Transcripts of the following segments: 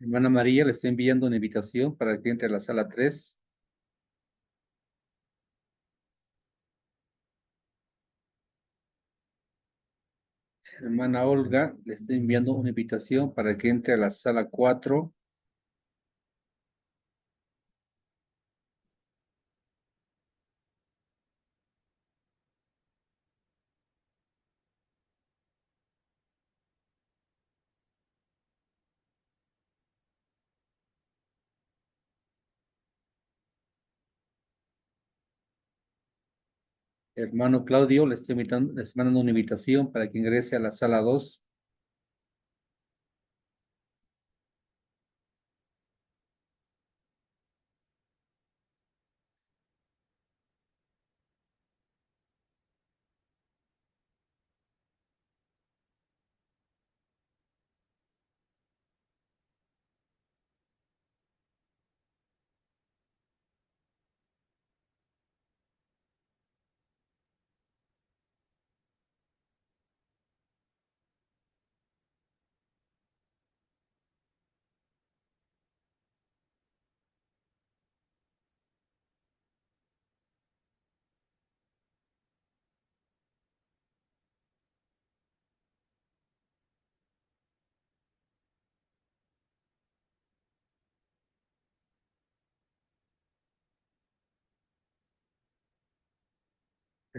Hermana María, le estoy enviando una invitación para que entre a la sala 3. Hermana Olga, le estoy enviando una invitación para que entre a la sala 4. Hermano Claudio, le estoy mandando una invitación para que ingrese a la sala 2.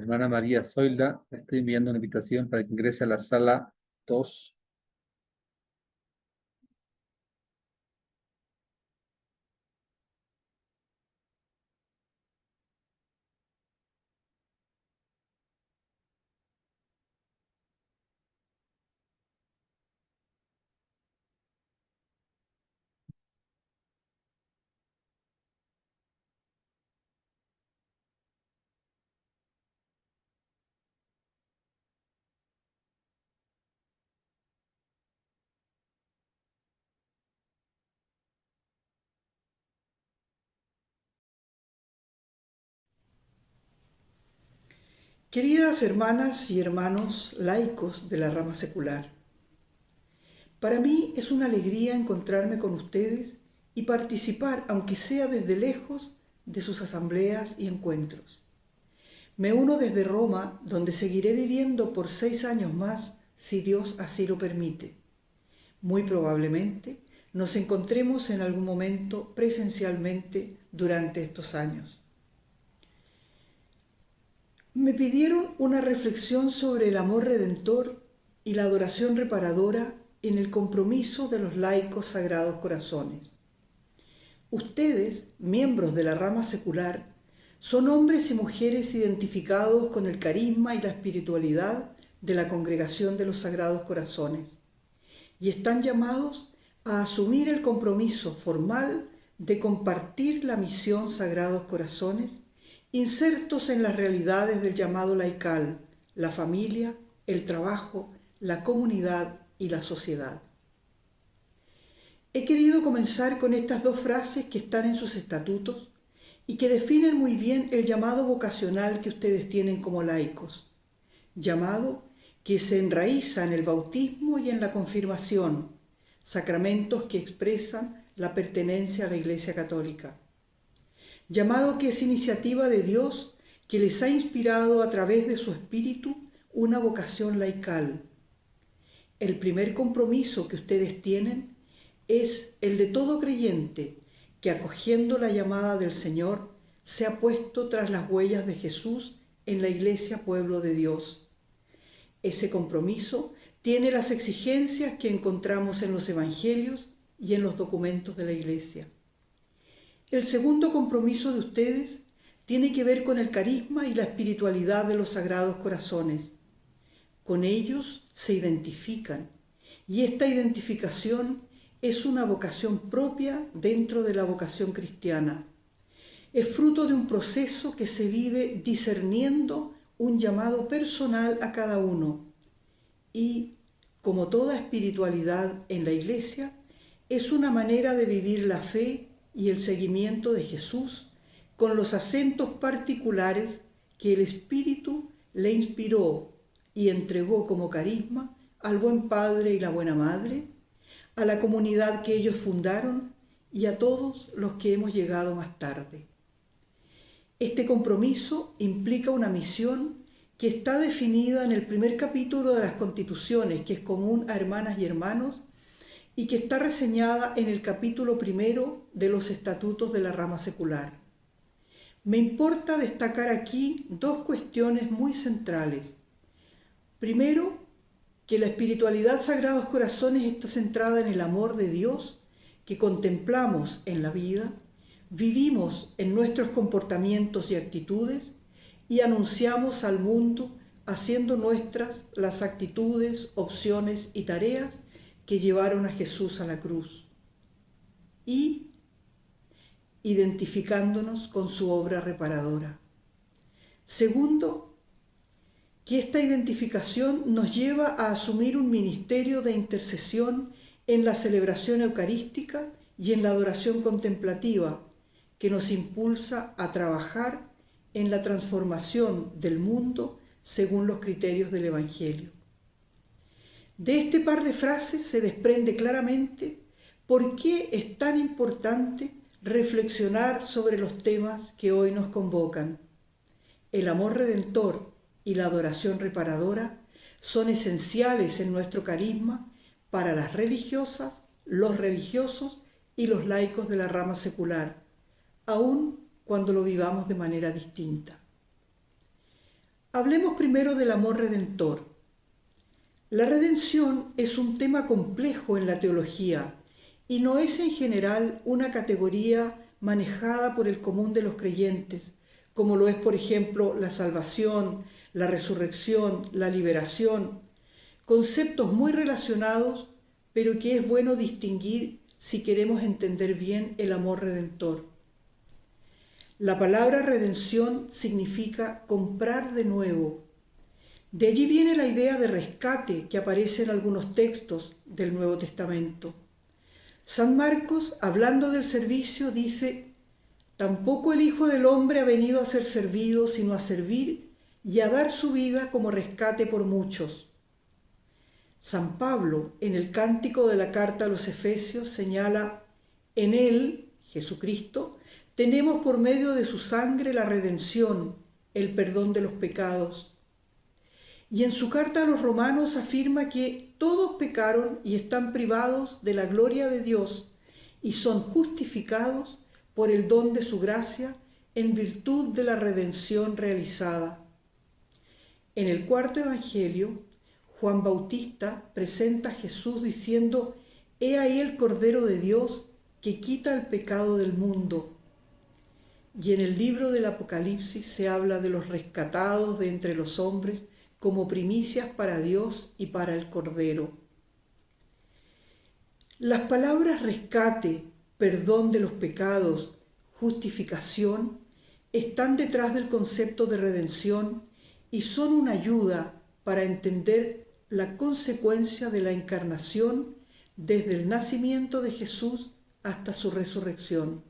Hermana María Zoila, le estoy enviando una invitación para que ingrese a la sala 2. Queridas hermanas y hermanos laicos de la rama secular, para mí es una alegría encontrarme con ustedes y participar, aunque sea desde lejos, de sus asambleas y encuentros. Me uno desde Roma, donde seguiré viviendo por 6 años más, si Dios así lo permite. Muy probablemente nos encontremos en algún momento presencialmente durante estos años. Me pidieron una reflexión sobre el amor redentor y la adoración reparadora en el compromiso de los laicos Sagrados Corazones. Ustedes, miembros de la rama secular, son hombres y mujeres identificados con el carisma y la espiritualidad de la Congregación de los Sagrados Corazones y están llamados a asumir el compromiso formal de compartir la misión Sagrados Corazones, insertos en las realidades del llamado laical, la familia, el trabajo, la comunidad y la sociedad. He querido comenzar con estas dos frases que están en sus estatutos y que definen muy bien el llamado vocacional que ustedes tienen como laicos, llamado que se enraiza en el bautismo y en la confirmación, sacramentos que expresan la pertenencia a la Iglesia Católica. Llamado que es iniciativa de Dios que les ha inspirado a través de su espíritu una vocación laical. El primer compromiso que ustedes tienen es el de todo creyente que, acogiendo la llamada del Señor, se ha puesto tras las huellas de Jesús en la Iglesia Pueblo de Dios. Ese compromiso tiene las exigencias que encontramos en los evangelios y en los documentos de la Iglesia. El segundo compromiso de ustedes tiene que ver con el carisma y la espiritualidad de los Sagrados Corazones. Con ellos se identifican y esta identificación es una vocación propia dentro de la vocación cristiana. Es fruto de un proceso que se vive discerniendo un llamado personal a cada uno y, como toda espiritualidad en la Iglesia, es una manera de vivir la fe y el seguimiento de Jesús con los acentos particulares que el Espíritu le inspiró y entregó como carisma al buen Padre y la buena Madre, a la comunidad que ellos fundaron y a todos los que hemos llegado más tarde. Este compromiso implica una misión que está definida en el primer capítulo de las Constituciones, que es común a hermanas y hermanos, y que está reseñada en el capítulo primero de los Estatutos de la Rama Secular. Me importa destacar aquí dos cuestiones muy centrales. Primero, que la espiritualidad Sagrados Corazones está centrada en el amor de Dios que contemplamos en la vida, vivimos en nuestros comportamientos y actitudes y anunciamos al mundo haciendo nuestras las actitudes, opciones y tareas que llevaron a Jesús a la cruz. Y identificándonos con su obra reparadora. Segundo, que esta identificación nos lleva a asumir un ministerio de intercesión en la celebración eucarística y en la adoración contemplativa, que nos impulsa a trabajar en la transformación del mundo según los criterios del Evangelio. De este par de frases se desprende claramente por qué es tan importante reflexionar sobre los temas que hoy nos convocan. El amor redentor y la adoración reparadora son esenciales en nuestro carisma para las religiosas, los religiosos y los laicos de la rama secular, aun cuando lo vivamos de manera distinta. Hablemos primero del amor redentor. La redención es un tema complejo en la teología y no es en general una categoría manejada por el común de los creyentes, como lo es, por ejemplo, la salvación, la resurrección, la liberación, conceptos muy relacionados, pero que es bueno distinguir si queremos entender bien el amor redentor. La palabra redención significa comprar de nuevo. De allí viene la idea de rescate que aparece en algunos textos del Nuevo Testamento. San Marcos, hablando del servicio, dice: «Tampoco el Hijo del Hombre ha venido a ser servido, sino a servir y a dar su vida como rescate por muchos». San Pablo, en el cántico de la carta a los Efesios, señala: «En Él, Jesucristo, tenemos por medio de su sangre la redención, el perdón de los pecados». Y en su carta a los Romanos afirma que todos pecaron y están privados de la gloria de Dios y son justificados por el don de su gracia en virtud de la redención realizada. En el cuarto Evangelio, Juan Bautista presenta a Jesús diciendo: «He ahí el Cordero de Dios que quita el pecado del mundo». Y en el libro del Apocalipsis se habla de los rescatados de entre los hombres como primicias para Dios y para el Cordero. Las palabras rescate, perdón de los pecados, justificación, están detrás del concepto de redención y son una ayuda para entender la consecuencia de la encarnación desde el nacimiento de Jesús hasta su resurrección.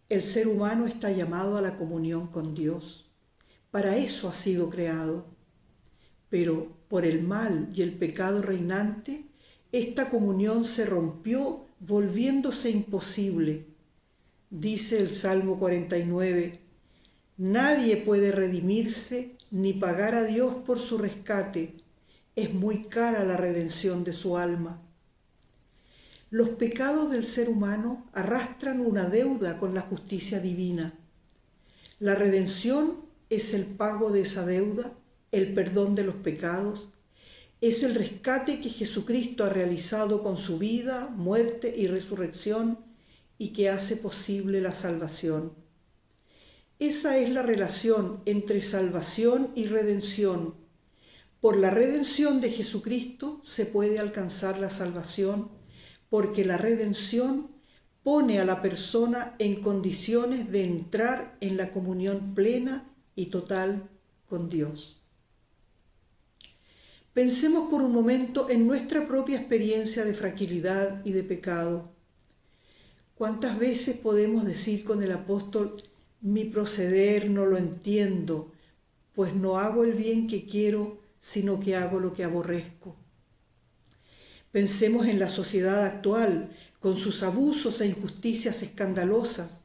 El ser humano está llamado a la comunión con Dios. Para eso ha sido creado. Pero por el mal y el pecado reinante, esta comunión se rompió volviéndose imposible. Dice el Salmo 49, «Nadie puede redimirse ni pagar a Dios por su rescate. Es muy cara la redención de su alma». Los pecados del ser humano arrastran una deuda con la justicia divina. La redención es el pago de esa deuda, el perdón de los pecados, es el rescate que Jesucristo ha realizado con su vida, muerte y resurrección y que hace posible la salvación. Esa es la relación entre salvación y redención. Por la redención de Jesucristo se puede alcanzar la salvación, porque la redención pone a la persona en condiciones de entrar en la comunión plena y total con Dios. Pensemos por un momento en nuestra propia experiencia de fragilidad y de pecado. ¿Cuántas veces podemos decir con el apóstol: «Mi proceder no lo entiendo, pues no hago el bien que quiero, sino que hago lo que aborrezco»? Pensemos en la sociedad actual, con sus abusos e injusticias escandalosas,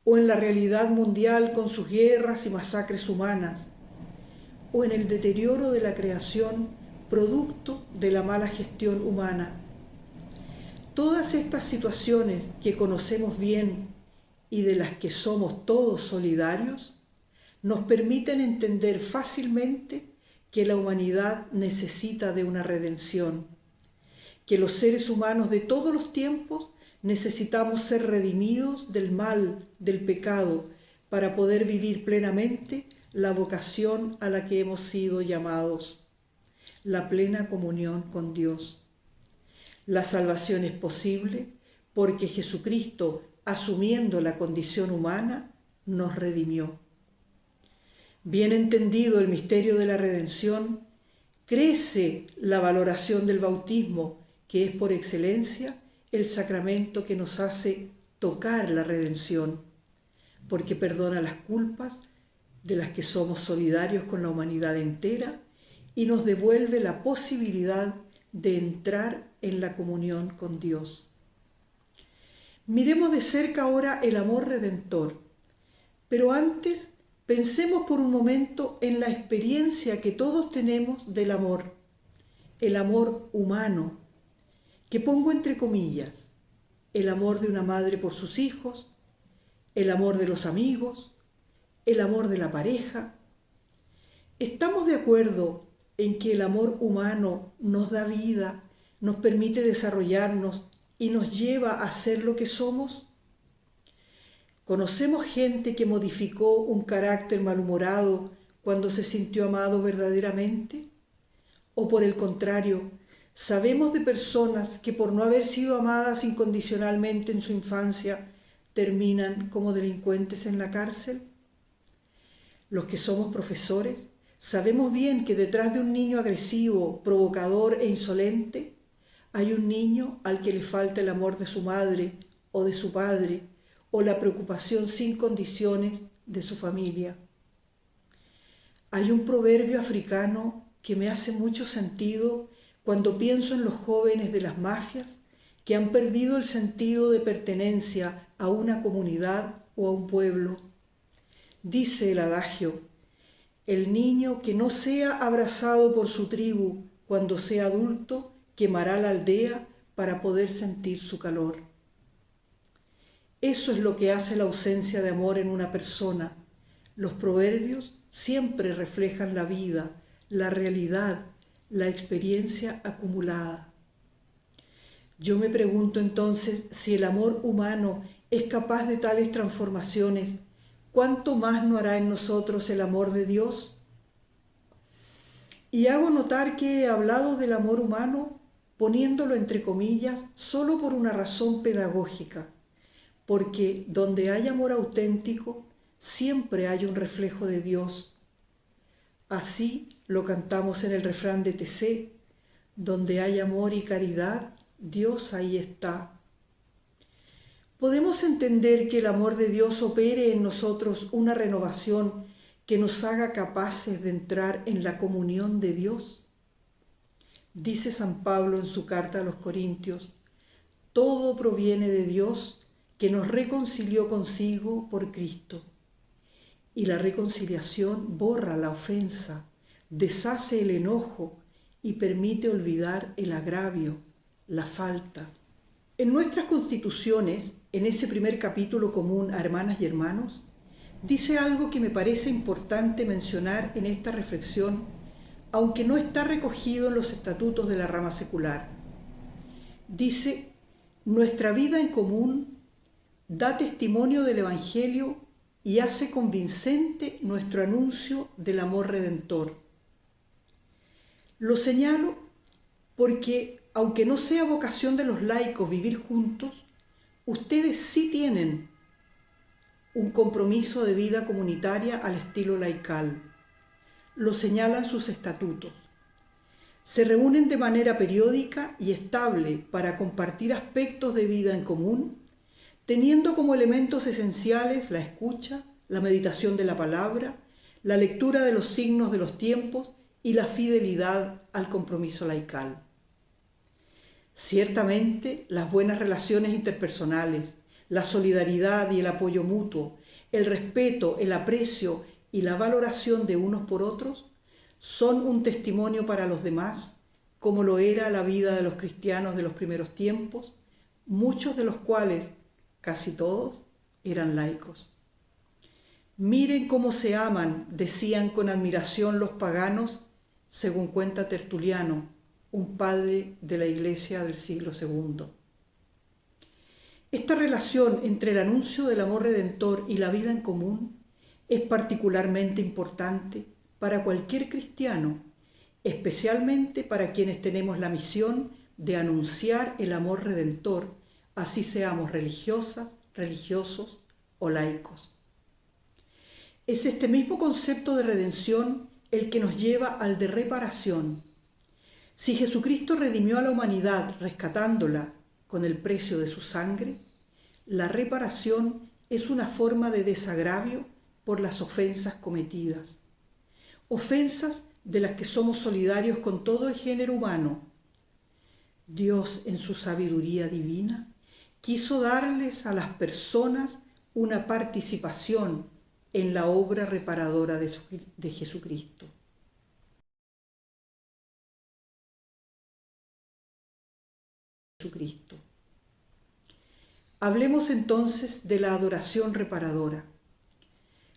o en la realidad mundial con sus guerras y masacres humanas, o en el deterioro de la creación producto de la mala gestión humana. Todas estas situaciones que conocemos bien y de las que somos todos solidarios, nos permiten entender fácilmente que la humanidad necesita de una redención, que los seres humanos de todos los tiempos necesitamos ser redimidos del mal, del pecado, para poder vivir plenamente la vocación a la que hemos sido llamados, la plena comunión con Dios. La salvación es posible porque Jesucristo, asumiendo la condición humana, nos redimió. Bien entendido el misterio de la redención, crece la valoración del bautismo, que es por excelencia el sacramento que nos hace tocar la redención, porque perdona las culpas de las que somos solidarios con la humanidad entera y nos devuelve la posibilidad de entrar en la comunión con Dios. Miremos de cerca ahora el amor redentor, pero antes pensemos por un momento en la experiencia que todos tenemos del amor, el amor humano, que pongo entre comillas, el amor de una madre por sus hijos, el amor de los amigos, el amor de la pareja. ¿Estamos de acuerdo en que el amor humano nos da vida, nos permite desarrollarnos y nos lleva a ser lo que somos? ¿Conocemos gente que modificó un carácter malhumorado cuando se sintió amado verdaderamente? ¿O por el contrario, sabemos de personas que por no haber sido amadas incondicionalmente en su infancia terminan como delincuentes en la cárcel? Los que somos profesores sabemos bien que detrás de un niño agresivo, provocador e insolente hay un niño al que le falta el amor de su madre o de su padre o la preocupación sin condiciones de su familia. Hay un proverbio africano que me hace mucho sentido cuando pienso en los jóvenes de las mafias que han perdido el sentido de pertenencia a una comunidad o a un pueblo. Dice el adagio: el niño que no sea abrazado por su tribu cuando sea adulto quemará la aldea para poder sentir su calor. Eso es lo que hace la ausencia de amor en una persona. Los proverbios siempre reflejan la vida, la realidad, la experiencia acumulada. Yo me pregunto entonces, si el amor humano es capaz de tales transformaciones, ¿cuánto más no hará en nosotros el amor de Dios? Y hago notar que he hablado del amor humano poniéndolo entre comillas solo por una razón pedagógica, porque donde hay amor auténtico siempre hay un reflejo de Dios. Así lo cantamos en el refrán de TC: donde hay amor y caridad, Dios ahí está. ¿Podemos entender que el amor de Dios opere en nosotros una renovación que nos haga capaces de entrar en la comunión de Dios? Dice San Pablo en su carta a los Corintios: todo proviene de Dios, que nos reconcilió consigo por Cristo. Y la reconciliación borra la ofensa, deshace el enojo y permite olvidar el agravio, la falta. En nuestras constituciones, en ese primer capítulo común a hermanas y hermanos, dice algo que me parece importante mencionar en esta reflexión, aunque no está recogido en los estatutos de la rama secular. Dice: nuestra vida en común da testimonio del Evangelio y hace convincente nuestro anuncio del amor redentor. Lo señalo porque, aunque no sea vocación de los laicos vivir juntos, ustedes sí tienen un compromiso de vida comunitaria al estilo laical. Lo señalan sus estatutos. Se reúnen de manera periódica y estable para compartir aspectos de vida en común, teniendo como elementos esenciales la escucha, la meditación de la palabra, la lectura de los signos de los tiempos y la fidelidad al compromiso laical. Ciertamente, las buenas relaciones interpersonales, la solidaridad y el apoyo mutuo, el respeto, el aprecio y la valoración de unos por otros son un testimonio para los demás, como lo era la vida de los cristianos de los primeros tiempos, muchos de los cuales, casi todos, eran laicos. Miren cómo se aman, decían con admiración los paganos, según cuenta Tertuliano, un padre de la Iglesia del siglo II. Esta relación entre el anuncio del amor redentor y la vida en común es particularmente importante para cualquier cristiano, especialmente para quienes tenemos la misión de anunciar el amor redentor, así seamos religiosas, religiosos o laicos. Es este mismo concepto de redención el que nos lleva al de reparación. Si Jesucristo redimió a la humanidad rescatándola con el precio de su sangre, la reparación es una forma de desagravio por las ofensas cometidas. Ofensas de las que somos solidarios con todo el género humano. Dios, en su sabiduría divina, quiso darles a las personas una participación en la obra reparadora de Jesucristo. Hablemos entonces de la adoración reparadora.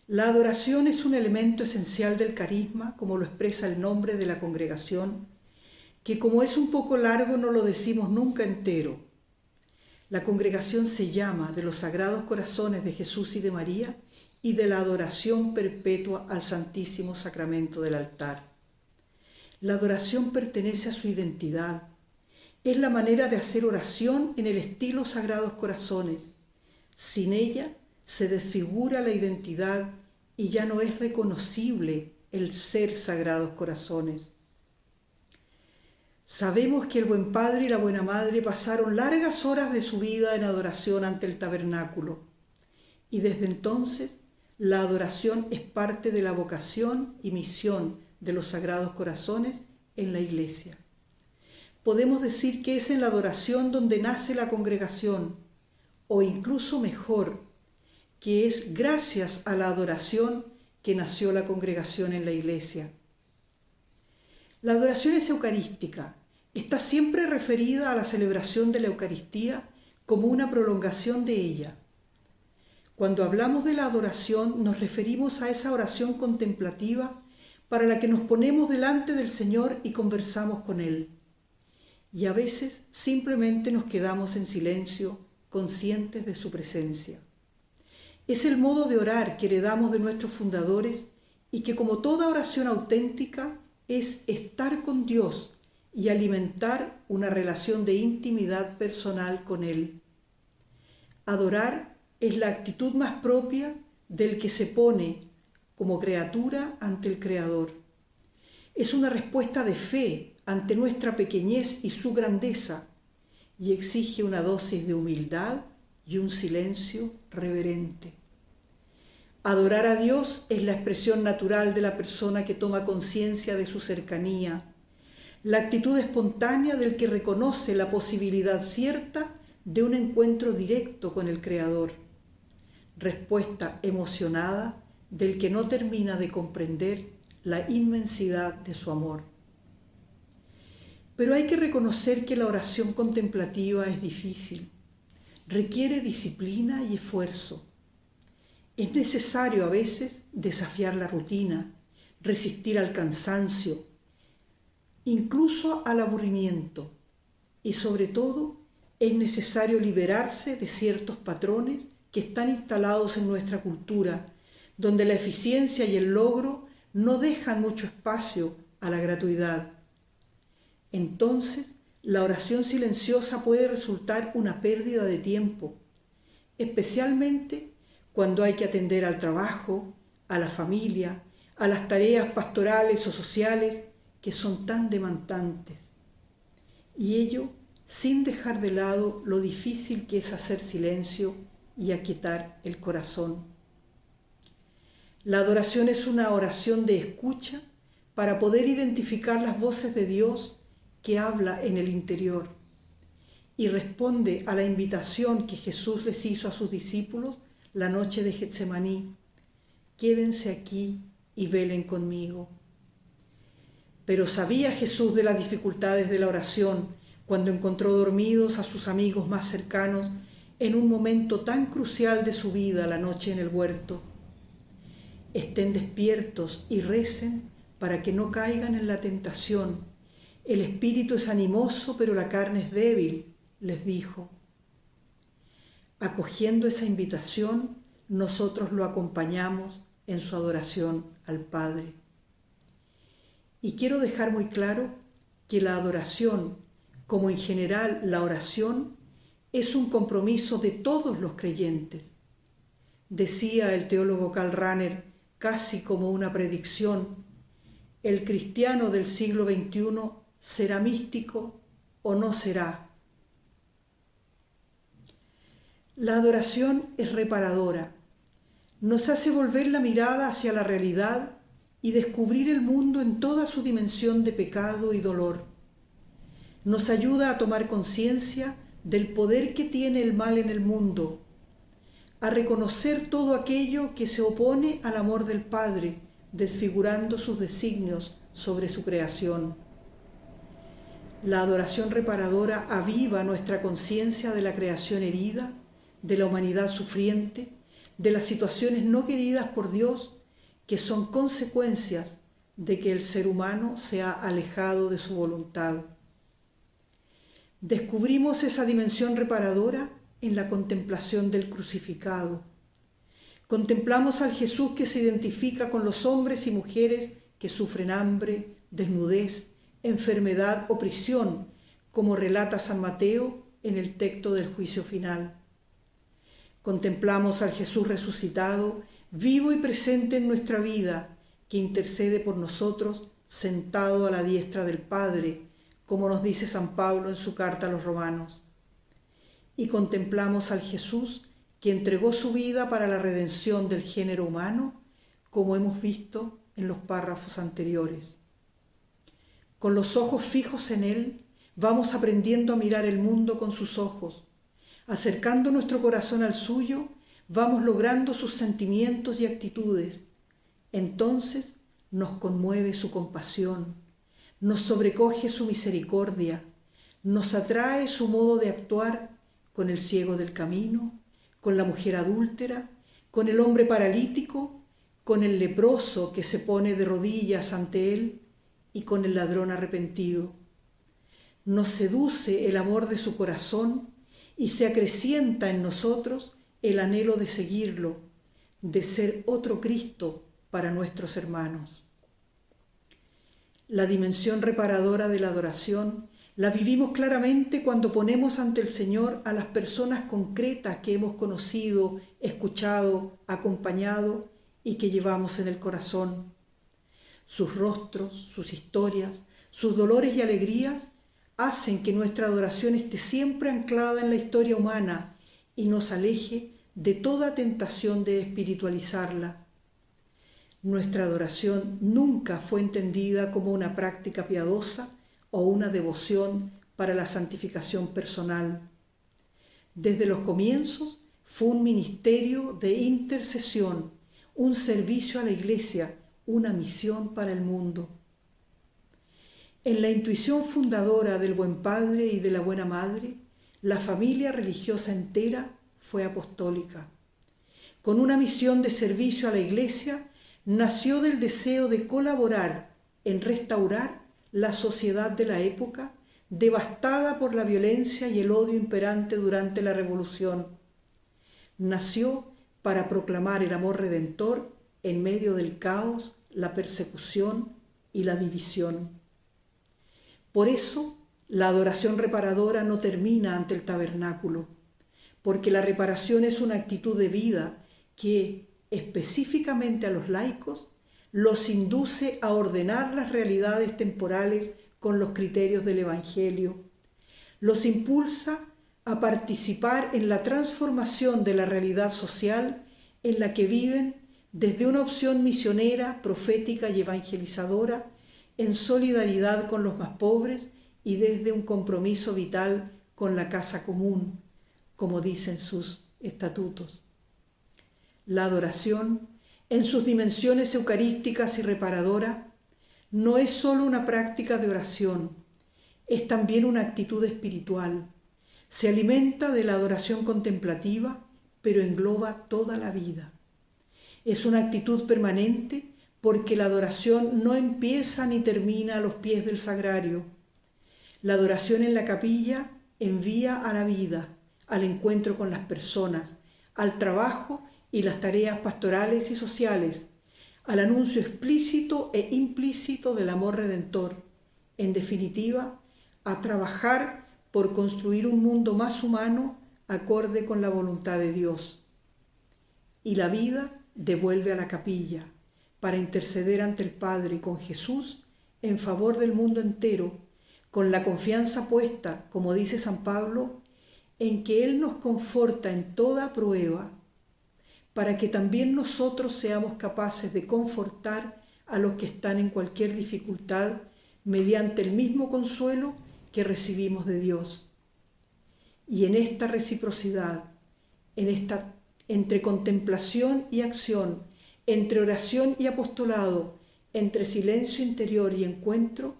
La adoración es un elemento esencial del carisma, como lo expresa el nombre de la congregación, que como es un poco largo no lo decimos nunca entero. La congregación se llama de los Sagrados Corazones de Jesús y de María y de la adoración perpetua al Santísimo Sacramento del altar. La adoración pertenece a su identidad. Es la manera de hacer oración en el estilo Sagrados Corazones. Sin ella se desfigura la identidad y ya no es reconocible el ser Sagrados Corazones. Sabemos que el buen padre y la buena madre pasaron largas horas de su vida en adoración ante el tabernáculo, y desde entonces la adoración es parte de la vocación y misión de los Sagrados Corazones en la Iglesia. Podemos decir que es en la adoración donde nace la congregación, o incluso mejor, que es gracias a la adoración que nació la congregación en la Iglesia. La adoración es eucarística, está siempre referida a la celebración de la Eucaristía como una prolongación de ella. Cuando hablamos de la adoración nos referimos a esa oración contemplativa para la que nos ponemos delante del Señor y conversamos con Él. Y a veces simplemente nos quedamos en silencio, conscientes de su presencia. Es el modo de orar que heredamos de nuestros fundadores y que, como toda oración auténtica, es estar con Dios y alimentar una relación de intimidad personal con Él. Adorar es la actitud más propia del que se pone como criatura ante el Creador. Es una respuesta de fe ante nuestra pequeñez y su grandeza, y exige una dosis de humildad y un silencio reverente. Adorar a Dios es la expresión natural de la persona que toma conciencia de su cercanía, la actitud espontánea del que reconoce la posibilidad cierta de un encuentro directo con el Creador, respuesta emocionada del que no termina de comprender la inmensidad de su amor. Pero hay que reconocer que la oración contemplativa es difícil, requiere disciplina y esfuerzo. Es necesario a veces desafiar la rutina, resistir al cansancio, incluso al aburrimiento, y sobre todo es necesario liberarse de ciertos patrones que están instalados en nuestra cultura, donde la eficiencia y el logro no dejan mucho espacio a la gratuidad. Entonces, la oración silenciosa puede resultar una pérdida de tiempo, especialmente cuando hay que atender al trabajo, a la familia, a las tareas pastorales o sociales que son tan demandantes. Y ello sin dejar de lado lo difícil que es hacer silencio y aquietar el corazón. La adoración es una oración de escucha para poder identificar las voces de Dios que habla en el interior. y responde a la invitación que Jesús les hizo a sus discípulos la noche de Getsemaní: quédense aquí y velen conmigo. Pero sabía Jesús de las dificultades de la oración cuando encontró dormidos a sus amigos más cercanos en un momento tan crucial de su vida, la noche en el huerto. Estén despiertos y recen para que no caigan en la tentación. El espíritu es animoso, pero la carne es débil, les dijo. Acogiendo esa invitación, nosotros lo acompañamos en su adoración al Padre. Y quiero dejar muy claro que la adoración, como en general la oración, es un compromiso de todos los creyentes. Decía el teólogo Karl Rahner, casi como una predicción: el cristiano del siglo XXI será místico o no será. La adoración es reparadora. Nos hace volver la mirada hacia la realidad y descubrir el mundo en toda su dimensión de pecado y dolor. Nos ayuda a tomar conciencia del poder que tiene el mal en el mundo, a reconocer todo aquello que se opone al amor del Padre, desfigurando sus designios sobre su creación. La adoración reparadora aviva nuestra conciencia de la creación herida, de la humanidad sufriente, de las situaciones no queridas por Dios, que son consecuencias de que el ser humano se ha alejado de su voluntad. Descubrimos esa dimensión reparadora en la contemplación del crucificado. Contemplamos al Jesús que se identifica con los hombres y mujeres que sufren hambre, desnudez, enfermedad o prisión, como relata San Mateo en el texto del juicio final. Contemplamos al Jesús resucitado, vivo y presente en nuestra vida, que intercede por nosotros sentado a la diestra del Padre, como nos dice San Pablo en su carta a los Romanos. Y contemplamos al Jesús que entregó su vida para la redención del género humano, como hemos visto en los párrafos anteriores. Con los ojos fijos en Él, vamos aprendiendo a mirar el mundo con sus ojos. Acercando nuestro corazón al suyo, vamos logrando sus sentimientos y actitudes. Entonces nos conmueve su compasión, nos sobrecoge su misericordia, nos atrae su modo de actuar con el ciego del camino, con la mujer adúltera, con el hombre paralítico, con el leproso que se pone de rodillas ante él y con el ladrón arrepentido. Nos seduce el amor de su corazón y se acrecienta en nosotros el anhelo de seguirlo, de ser otro Cristo para nuestros hermanos. La dimensión reparadora de la adoración la vivimos claramente cuando ponemos ante el Señor a las personas concretas que hemos conocido, escuchado, acompañado y que llevamos en el corazón. Sus rostros, sus historias, sus dolores y alegrías hacen que nuestra adoración esté siempre anclada en la historia humana y nos aleje de toda tentación de espiritualizarla. Nuestra adoración nunca fue entendida como una práctica piadosa o una devoción para la santificación personal. Desde los comienzos fue un ministerio de intercesión, un servicio a la Iglesia, una misión para el mundo. En la intuición fundadora del buen padre y de la buena madre, la familia religiosa entera fue apostólica. Con una misión de servicio a la Iglesia, nació del deseo de colaborar en restaurar la sociedad de la época, devastada por la violencia y el odio imperante durante la Revolución. Nació para proclamar el amor redentor en medio del caos, la persecución y la división. Por eso, la adoración reparadora no termina ante el tabernáculo, porque la reparación es una actitud de vida que, específicamente a los laicos, los induce a ordenar las realidades temporales con los criterios del Evangelio. Los impulsa a participar en la transformación de la realidad social en la que viven desde una opción misionera, profética y evangelizadora, en solidaridad con los más pobres y desde un compromiso vital con la casa común, como dicen sus estatutos. La adoración, en sus dimensiones eucarísticas y reparadoras, no es sólo una práctica de oración, es también una actitud espiritual. Se alimenta de la adoración contemplativa, pero engloba toda la vida. Es una actitud permanente porque la adoración no empieza ni termina a los pies del sagrario. La adoración en la capilla envía a la vida, al encuentro con las personas, al trabajo y las tareas pastorales y sociales, al anuncio explícito e implícito del amor redentor. En definitiva, a trabajar por construir un mundo más humano acorde con la voluntad de Dios. Y la vida devuelve a la capilla para interceder ante el Padre con Jesús en favor del mundo entero, con la confianza puesta, como dice San Pablo, en que Él nos conforta en toda prueba, para que también nosotros seamos capaces de confortar a los que están en cualquier dificultad mediante el mismo consuelo que recibimos de Dios. Y en esta reciprocidad, entre contemplación y acción, entre oración y apostolado, entre silencio interior y encuentro,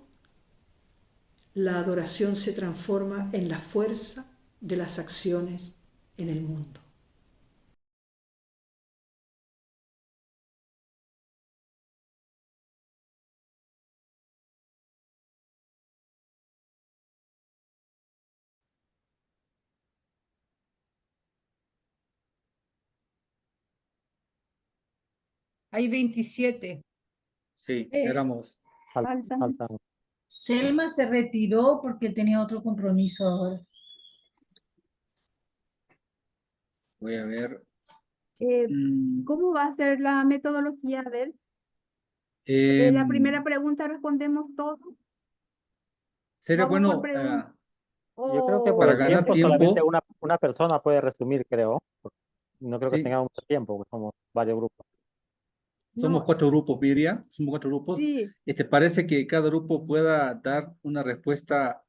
la adoración se transforma en la fuerza de las acciones en el mundo. Hay 27. Sí, Eh, éramos. Faltan. Faltan. Selma se retiró porque tenía otro compromiso ahora. Voy a ver. ¿Cómo va a ser la metodología de él? La primera pregunta respondemos todos. Sería Vamos por bueno, preguntas. para O ganar solamente tiempo. una persona puede resumir, creo. No creo que Sí, tengamos mucho tiempo, porque somos varios grupos. somos No, 4 grupos, Viria, somos 4 grupos. sí, ¿Te parece que cada grupo pueda dar una respuesta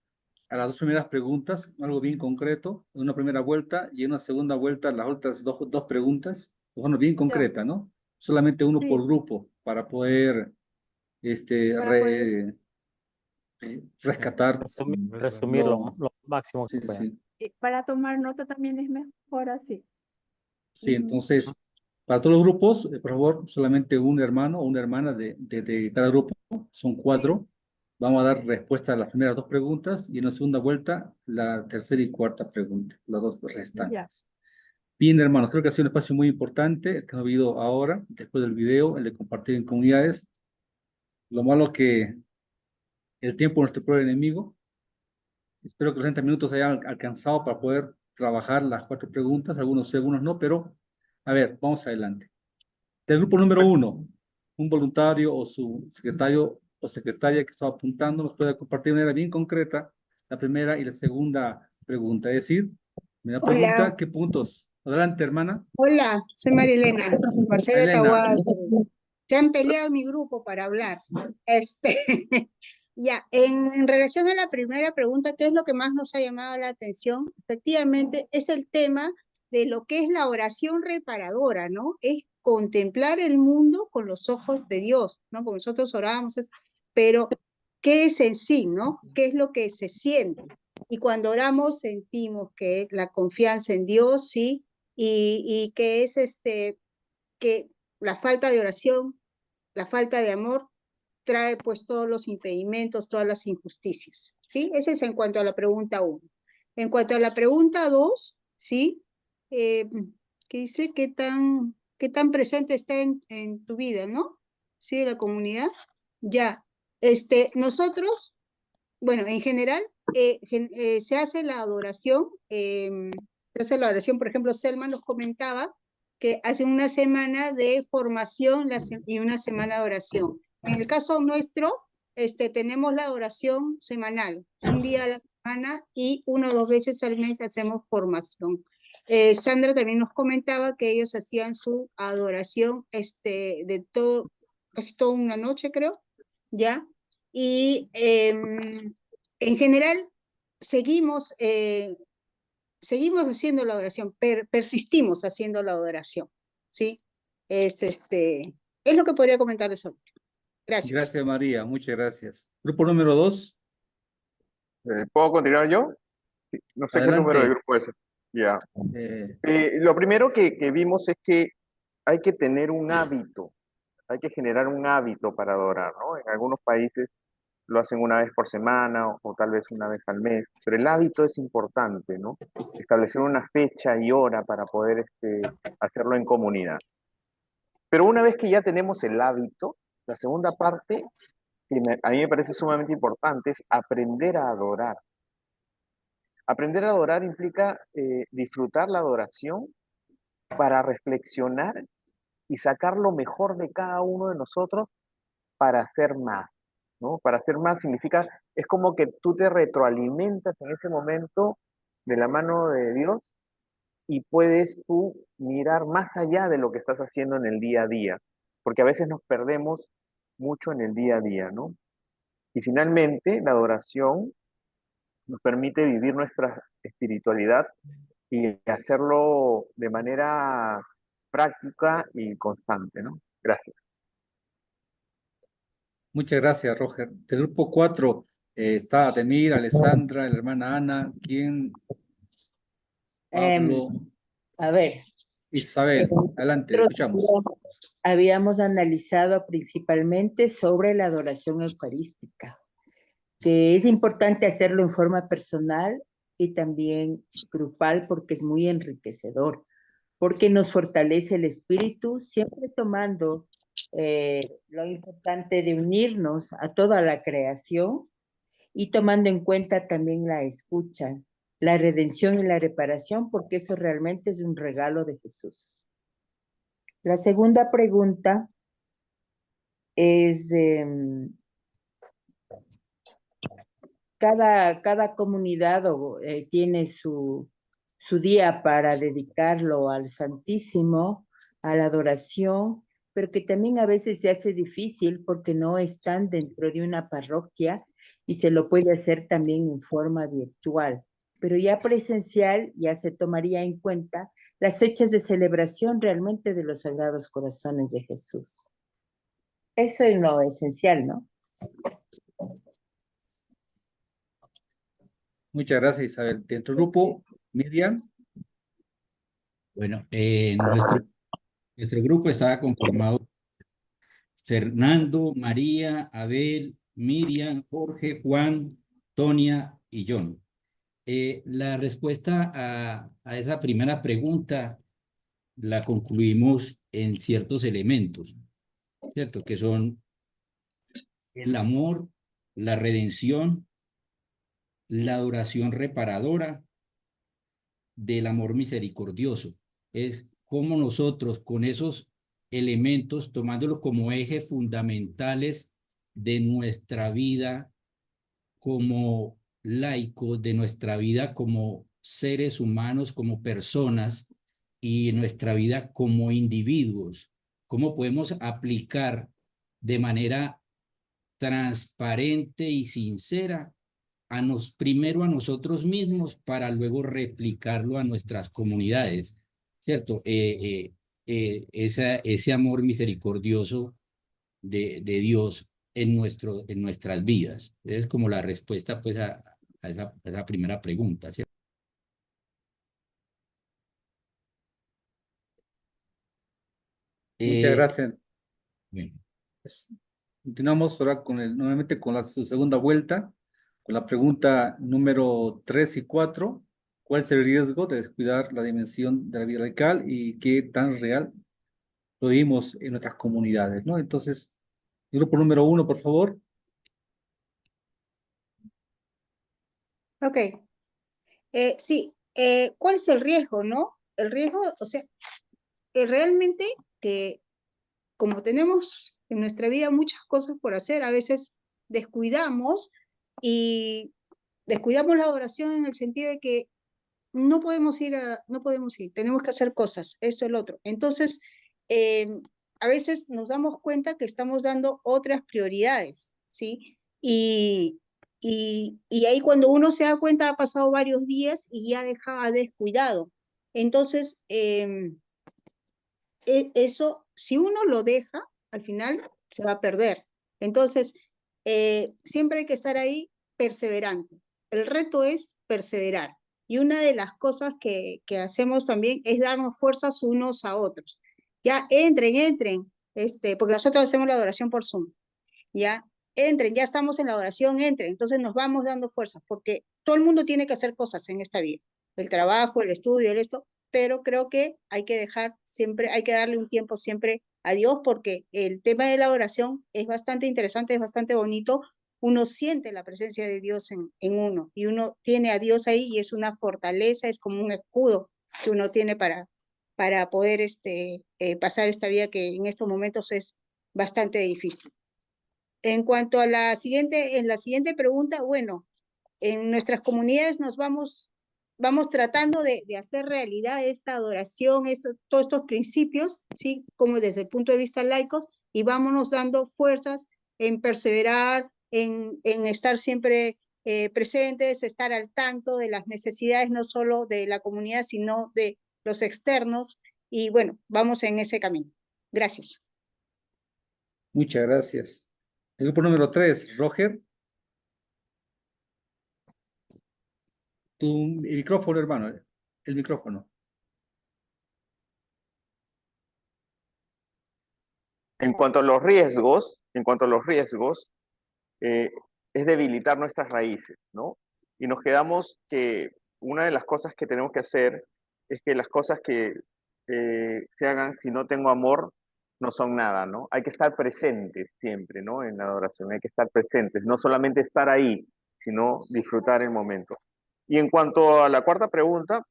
a las 2 primeras preguntas, algo bien concreto, en una primera vuelta y en una segunda vuelta las otras dos preguntas? Bueno, bien ya, concreta, ¿no? Solamente uno por sí, grupo para poder para poder, rescatar. resumir lo máximo que Sí, se pueda. sí. Para tomar nota también es mejor así. Sí, entonces, para todos los grupos, por favor, solamente un hermano o una hermana de cada grupo, son 4. Vamos a dar respuesta a las primeras 2 preguntas y en la segunda vuelta la tercera y cuarta pregunta, las 2 Ya, restantes. Bien, hermanos, creo que ha sido un espacio muy importante el que hemos vivido ahora, después del video, el de compartir en comunidades. Lo malo que el tiempo es nuestro peor enemigo. Espero que los 30 minutos hayan alcanzado para poder trabajar las 4 preguntas, algunos sí, algunos no, pero a ver, vamos adelante. Del grupo número 1, un voluntario o su secretario o secretaria que está apuntando nos puede compartir de manera bien concreta la primera y la segunda pregunta. Es decir, primera pregunta, Hola, ¿qué puntos? Adelante, hermana. hola, soy Marilena, Marcela Elena, Tahuada. Se han peleado en mi grupo para hablar. Ya, en relación a la primera pregunta, ¿qué es lo que más nos ha llamado la atención? Efectivamente, es el tema de lo que es la oración reparadora, ¿no? Es contemplar el mundo con los ojos de Dios, ¿no? Porque nosotros oramos, pero ¿qué es en sí, no? ¿Qué es lo que se siente? Y cuando oramos sentimos que la confianza en Dios, ¿sí? Y que es que la falta de oración, la falta de amor, trae pues todos los impedimentos, todas las injusticias, ¿sí? Ese es en cuanto a la pregunta 1. En cuanto a la pregunta 2, ¿sí? Que dice qué tan presente está en tu vida, ¿no? ¿Sí? La comunidad. Ya, nosotros, bueno, en general, se hace la adoración, por ejemplo, Selma nos comentaba que hace una semana de formación y una semana de oración. En el caso nuestro, tenemos la adoración semanal, un día a la semana y 1 o 2 veces al mes hacemos formación. Sandra también nos comentaba que ellos hacían su adoración de todo, casi toda una noche, creo, ¿ya? Y en general seguimos, seguimos haciendo la adoración, persistimos haciendo la adoración, ¿sí? Es lo que podría comentarles hoy. Gracias. Gracias, María. Muchas gracias. Grupo número 2. ¿Puedo continuar yo? Sí, no sé qué número de Adelante. grupo es. Ya. Eh, Lo primero que vimos es que hay que tener un hábito, hay que generar un hábito para adorar, ¿no? En algunos países lo hacen una vez por semana o tal vez una vez al mes, pero el hábito es importante, ¿no? Establecer una fecha y hora para poder hacerlo en comunidad. Pero una vez que ya tenemos el hábito, la segunda parte, que a mí me parece sumamente importante, es aprender a adorar. Aprender a adorar implica disfrutar la adoración para reflexionar y sacar lo mejor de cada uno de nosotros para hacer más, ¿no? Para hacer más significa, es como que tú te retroalimentas en ese momento de la mano de Dios y puedes tú mirar más allá de lo que estás haciendo en el día a día, porque a veces nos perdemos mucho en el día a día, ¿no? Y finalmente, la adoración nos permite vivir nuestra espiritualidad y hacerlo de manera práctica y constante, ¿no? Gracias. muchas gracias, Roger. Del grupo 4 está Ademir, Alessandra, la hermana Ana, ¿quién? Pablo, A ver, Isabel. Adelante, nosotros escuchamos. habíamos analizado principalmente sobre la adoración eucarística, que es importante hacerlo en forma personal y también grupal porque es muy enriquecedor, porque nos fortalece el espíritu, siempre tomando lo importante de unirnos a toda la creación y tomando en cuenta también la escucha, la redención y la reparación, porque eso realmente es un regalo de Jesús. La segunda pregunta es, cada comunidad tiene su día para dedicarlo al Santísimo, a la adoración, pero que también a veces se hace difícil porque no están dentro de una parroquia y se lo puede hacer también en forma virtual. Pero ya presencial ya se tomaría en cuenta las fechas de celebración realmente de los Sagrados Corazones de Jesús. Eso es lo esencial, ¿no? Muchas gracias, Isabel. Dentro del grupo, Miriam. Bueno, nuestro grupo estaba conformado Fernando, María, Abel, Miriam, Jorge, Juan, Tonia y John. La respuesta a esa primera pregunta la concluimos en ciertos elementos, ¿cierto? Que son el amor, la redención, la adoración reparadora del amor misericordioso. Es como nosotros con esos elementos, tomándolos como ejes fundamentales de nuestra vida como laicos, de nuestra vida como seres humanos, como personas y nuestra vida como individuos, cómo podemos aplicar de manera transparente y sincera primero a nosotros mismos para luego replicarlo a nuestras comunidades, ¿cierto? Ese amor misericordioso de Dios en nuestras vidas. Es como la respuesta pues a esa primera pregunta, ¿cierto? Muchas Eh, gracias. bueno, Continuamos ahora nuevamente con su segunda vuelta, con la pregunta número 3 y 4. ¿Cuál es el riesgo de descuidar la dimensión de la vida radical y qué tan real lo vimos en nuestras comunidades, ¿no? Entonces, el grupo número 1, por favor. Ok. Sí, ¿cuál es el riesgo, no? El riesgo, o sea, realmente que como tenemos en nuestra vida muchas cosas por hacer, a veces descuidamos y descuidamos la oración en el sentido de que no podemos ir, tenemos que hacer cosas, esto, el otro. Entonces, a veces nos damos cuenta que estamos dando otras prioridades, ¿sí? Y y ahí cuando uno se da cuenta ha pasado varios días y ya dejaba descuidado. Entonces, eso, si uno lo deja, al final se va a perder. Entonces, siempre hay que estar ahí perseverante. El reto es perseverar. Y una de las cosas que hacemos también es darnos fuerzas unos a otros. Ya entren, porque nosotros hacemos la adoración por Zoom. Ya entren, ya estamos en la adoración, entren. Entonces nos vamos dando fuerzas, porque todo el mundo tiene que hacer cosas en esta vida. El trabajo, el estudio, esto, pero creo que hay que dejar siempre, hay que darle un tiempo siempre a Dios, porque el tema de la oración es bastante interesante, es bastante bonito. Uno siente la presencia de Dios en uno, y uno tiene a Dios ahí, y es una fortaleza, es como un escudo que uno tiene para poder pasar esta vida que en estos momentos es bastante difícil. En cuanto a la siguiente pregunta, bueno, en nuestras comunidades vamos tratando de hacer realidad esta adoración, todos estos principios, ¿sí? Como desde el punto de vista laico, y vámonos dando fuerzas en perseverar, en estar siempre presentes, estar al tanto de las necesidades no solo de la comunidad, sino de los externos, y bueno, vamos en ese camino. Gracias. Muchas gracias. El grupo número 3, Roger. El micrófono, hermano. El micrófono. En cuanto a los riesgos, es debilitar nuestras raíces, ¿no? Y nos quedamos que una de las cosas que tenemos que hacer es que las cosas que se hagan si no tengo amor no son nada, ¿no? Hay que estar presentes siempre, ¿no? En la adoración, hay que estar presentes, no solamente estar ahí, sino disfrutar el momento. Y en cuanto a la cuarta pregunta,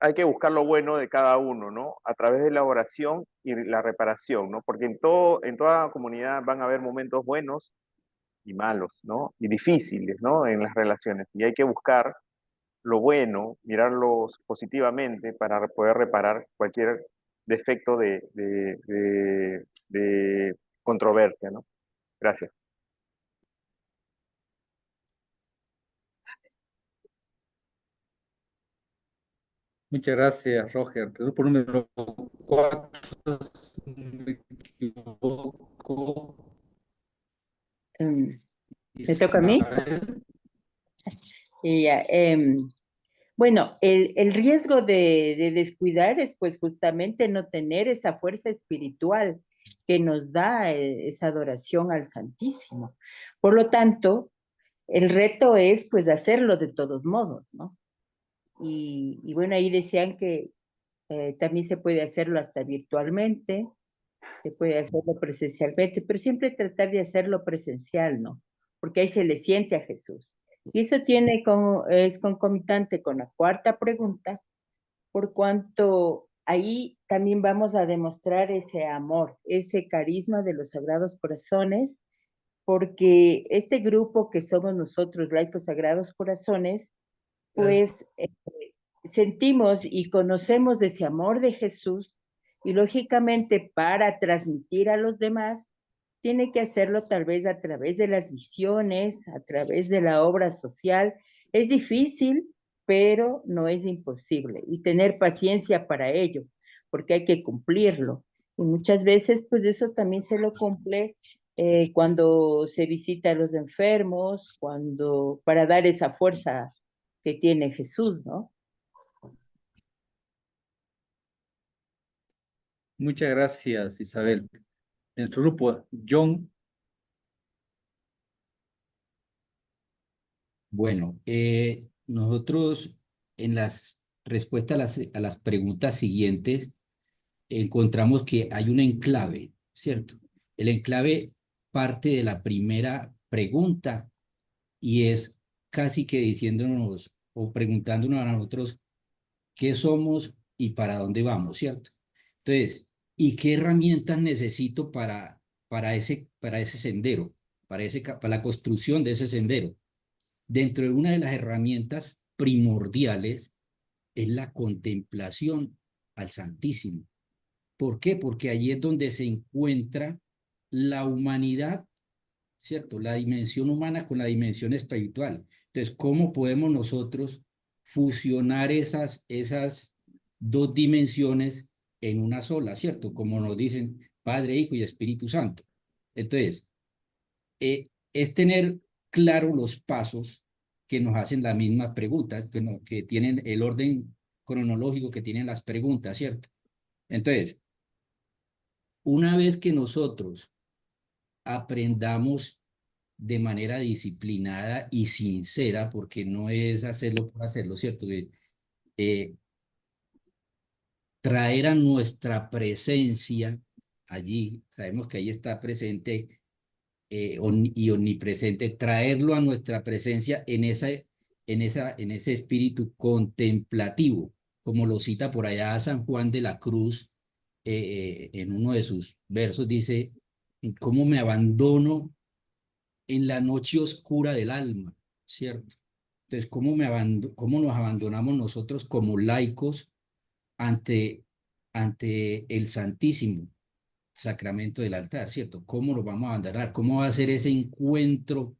hay que buscar lo bueno de cada uno, ¿no? A través de la oración y la reparación, ¿no? Porque en toda comunidad van a haber momentos buenos y malos, ¿no? Y difíciles, ¿no? En las relaciones. Y hay que buscar lo bueno, mirarlos positivamente para poder reparar cualquier defecto de controversia, ¿no? Gracias. Muchas gracias, Roger. El grupo número 4, si no me equivoco. ¿Me toca a mí? Isabel. Y ya, bueno, el riesgo de descuidar es pues justamente no tener esa fuerza espiritual que nos da esa adoración al Santísimo. Por lo tanto, el reto es pues hacerlo de todos modos, ¿no? Y bueno, ahí decían que también se puede hacerlo hasta virtualmente, se puede hacerlo presencialmente, pero siempre tratar de hacerlo presencial, ¿no? Porque ahí se le siente a Jesús. Y eso es concomitante con la cuarta pregunta, por cuanto ahí también vamos a demostrar ese amor, ese carisma de los Sagrados Corazones, porque este grupo que somos nosotros, laicos Sagrados Corazones, pues sentimos y conocemos de ese amor de Jesús, y lógicamente para transmitir a los demás, tiene que hacerlo tal vez a través de las visiones, a través de la obra social. Es difícil, pero no es imposible, y tener paciencia para ello, porque hay que cumplirlo. Y muchas veces, pues eso también se lo cumple cuando se visita a los enfermos, para dar esa fuerza que tiene Jesús, ¿no? Muchas gracias, Isabel. En nuestro grupo, John. Bueno, nosotros en las respuestas a las preguntas siguientes encontramos que hay un enclave, ¿cierto? El enclave parte de la primera pregunta y es casi que diciéndonos o preguntándonos a nosotros qué somos y para dónde vamos, ¿cierto? Entonces, ¿y qué herramientas necesito para ese sendero, para la construcción de ese sendero? Dentro de una de las herramientas primordiales es la contemplación al Santísimo. ¿Por qué? Porque allí es donde se encuentra la humanidad ¿cierto? La dimensión humana con la dimensión espiritual. Entonces, ¿cómo podemos nosotros fusionar esas dos dimensiones en una sola, ¿cierto? Como nos dicen Padre, Hijo y Espíritu Santo. Entonces, es tener claro los pasos que nos hacen las mismas preguntas, que tienen el orden cronológico que tienen las preguntas, ¿cierto? Entonces, una vez que nosotros aprendamos de manera disciplinada y sincera, porque no es hacerlo por hacerlo, ¿cierto? Traer a nuestra presencia allí, sabemos que ahí está presente y omnipresente, traerlo a nuestra presencia en ese espíritu contemplativo, como lo cita por allá San Juan de la Cruz, en uno de sus versos, dice, ¿cómo me abandono en la noche oscura del alma? ¿Cierto? Entonces, ¿cómo nos abandonamos nosotros como laicos ante el Santísimo Sacramento del altar, ¿cierto? ¿Cómo lo vamos a abandonar? ¿Cómo va a ser ese encuentro,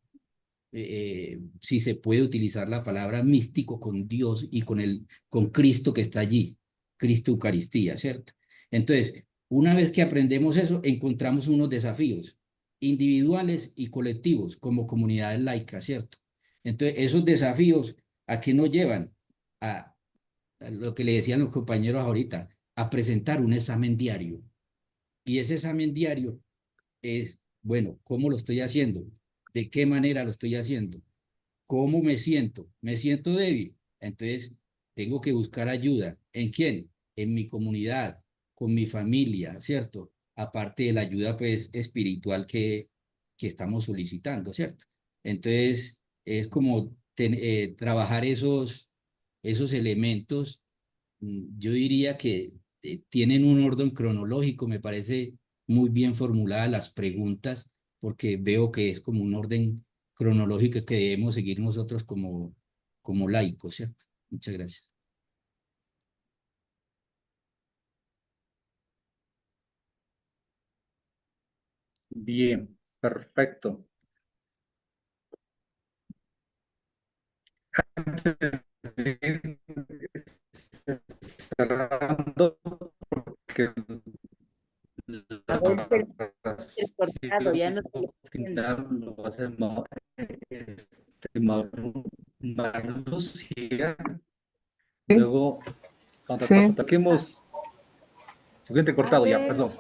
si se puede utilizar la palabra místico, con Dios y con Cristo que está allí, Cristo Eucaristía, ¿cierto? Entonces, una vez que aprendemos eso, encontramos unos desafíos individuales y colectivos como comunidades laicas, ¿cierto? Entonces, esos desafíos, ¿a qué nos llevan? A lo que le decían los compañeros ahorita, a presentar un examen diario. Y ese examen diario es, bueno, ¿cómo lo estoy haciendo? ¿De qué manera lo estoy haciendo? ¿Cómo me siento? ¿Me siento débil? Entonces, tengo que buscar ayuda. ¿En quién? En mi comunidad, con mi familia, ¿cierto? Aparte de la ayuda, pues, espiritual que estamos solicitando, ¿cierto? Entonces, es como trabajar esos elementos. Yo diría que tienen un orden cronológico, me parece muy bien formuladas las preguntas, porque veo que es como un orden cronológico que debemos seguir nosotros como laicos, ¿cierto? Muchas gracias. Bien, perfecto. Cerrando, porque A ver, el cortado, ya no estoy viendo. final lo va a hacer Marlucia. Sí, Luego, cuando sí. ataquemos, siguiente cortado ya, Abel, perdón.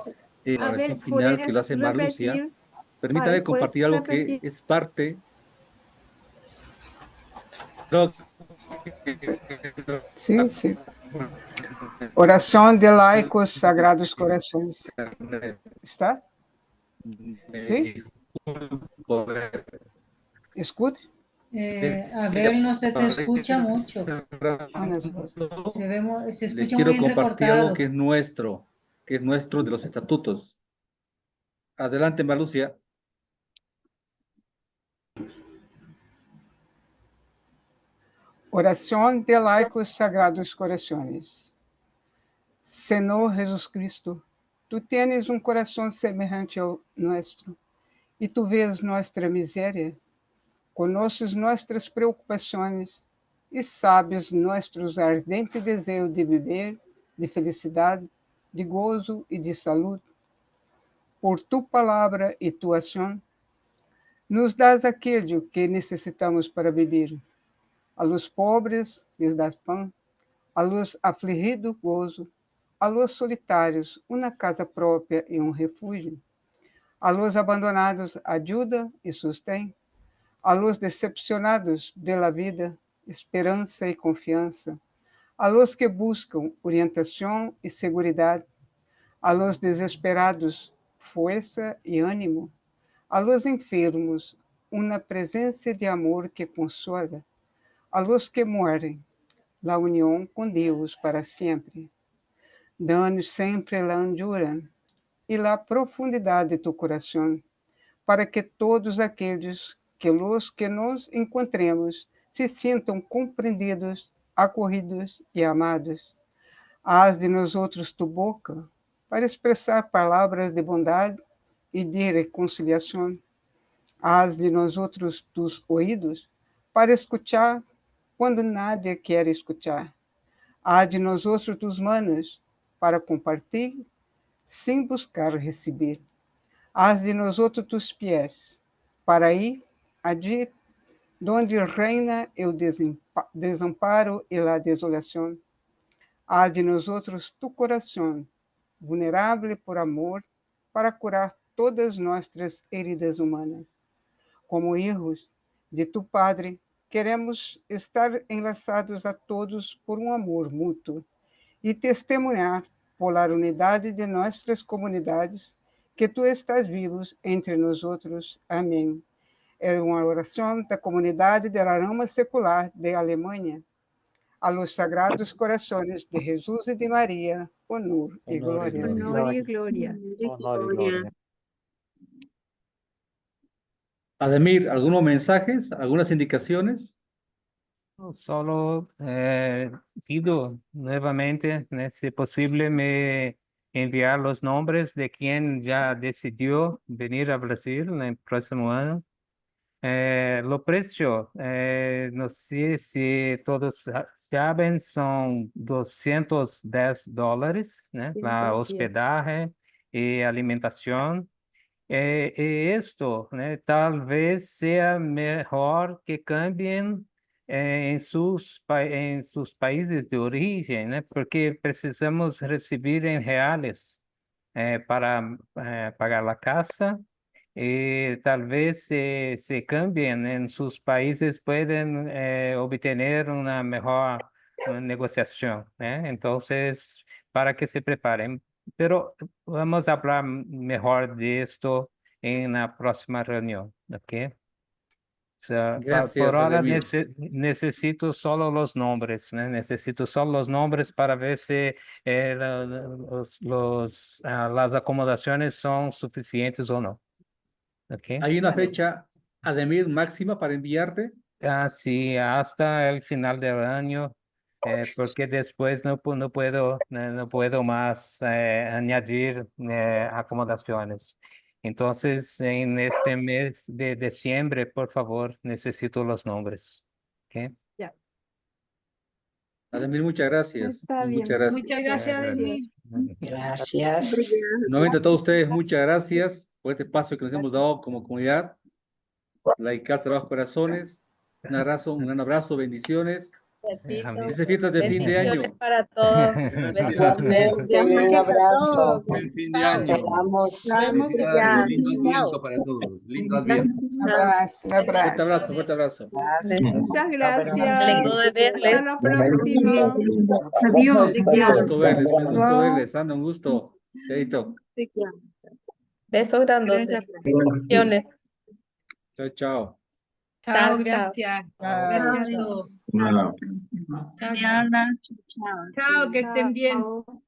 La Abel, oración final que lo ¿podrías hace Marlucia. repetir? Permítame ¿Puedes compartir algo que repetir? es parte. Creo Sí, sí. Oración de laicos sagrados corações. ¿Está? Sí. Escute. Abel, no se te escucha mucho. Se Les escucha muy quiero compartir algo entrecortado. que es nuestro de los estatutos. Adelante, Marlucia. Oración de laicos sagrados corações. Senhor Jesus Cristo, tu tienes um coração semelhante ao nosso, e tu vês nossa miséria, conoces nossas preocupações e sabes nossos ardente desejo de viver, de felicidade, de gozo e de saúde. Por tu palavra e tua ação, nos dás aquilo que necessitamos para viver. A los pobres les das pão, a los afligidos gozo, a los solitários uma casa própria e um refúgio, a los abandonados ajuda e sustém, a los decepcionados de la vida esperança e confiança, a los que buscam orientação e seguridade, a los desesperados força e ânimo, a los enfermos uma presença de amor que consola, a los que morrem la união com Deus para sempre. Dá-nos sempre la hondura e la profundidade de tu coração, para que todos aqueles que nos encontremos se sintam compreendidos, acolhidos e amados. Haz de nós outros tu boca, para expressar palavras de bondade e de reconciliação. Haz de nosotros tus oídos para escuchar cuando nadie quiere escuchar. Haz de nosotros tus manos para compartir sin buscar recibir. Haz de nosotros tus pies para ir allí donde reina el desamparo y la desolación. Haz de nosotros tu corazón, vulnerable por amor, para curar todas nuestras heridas humanas. Como hijos de tu Padre, queremos estar enlaçados a todos por um amor mútuo e testemunhar por la unidade de nossas comunidades que tu estás vivos entre nós outros. Amém. É uma oração da comunidade de la Rama Secular de Alemanha. A los sagrados corazones de Jesús y de María, honor y gloria. Honor y gloria. Ademir, ¿algunos mensajes, algunas indicaciones? Solo pido nuevamente, si posible, me enviar los nombres de quien ya decidió venir a Brasil en el próximo año. Lo precio, no sé si todos saben, son $210, ¿no? La hospedaje y alimentación. Esto, ¿no? Tal vez sea mejor que cambien en sus países de origen, ¿no? Porque precisamos recibir en reales para pagar la casa. Tal vez se cambien en sus países, pueden obtener una mejor negociación, ¿eh? Entonces, para que se preparen. Pero vamos a hablar mejor de esto en la próxima reunión, ¿ok? Gracias, por ahora Ademir. necesito solo los nombres, ¿no? Necesito solo los nombres para ver si las acomodaciones son suficientes o no. ¿Ok? ¿Hay una fecha, Ademir, máxima para enviarte? Sí, hasta el final del año, porque después no puedo más añadir acomodaciones. Entonces, en este mes de diciembre, por favor, necesito los nombres. ¿Ok? Ya. Ademir, muchas gracias. Está bien. Muchas gracias. Muchas gracias, Ademir. Gracias. Nuevamente a todos ustedes, muchas gracias por este paso que nos hemos dado como comunidad. La Casa de los Corazones. Un abrazo, bendiciones. Felices fiestas de fin de año. Para todos. Igualmente, Un abrazo. Buen fin de año. Esperamos. Felicidades, lindo Adviento para todos. Lindo Adviento. Un abrazo. Fuerte abrazo. Muchas gracias. Alegro de verles. Hasta la próxima. Adiós. Un gusto verles, Ana, un gusto. Chaito. Besos grandotes. Bendiciones. Chao, chao. Chao, gracias. Gracias a todos. Chao, chao. Chao, que estén bien. Chao.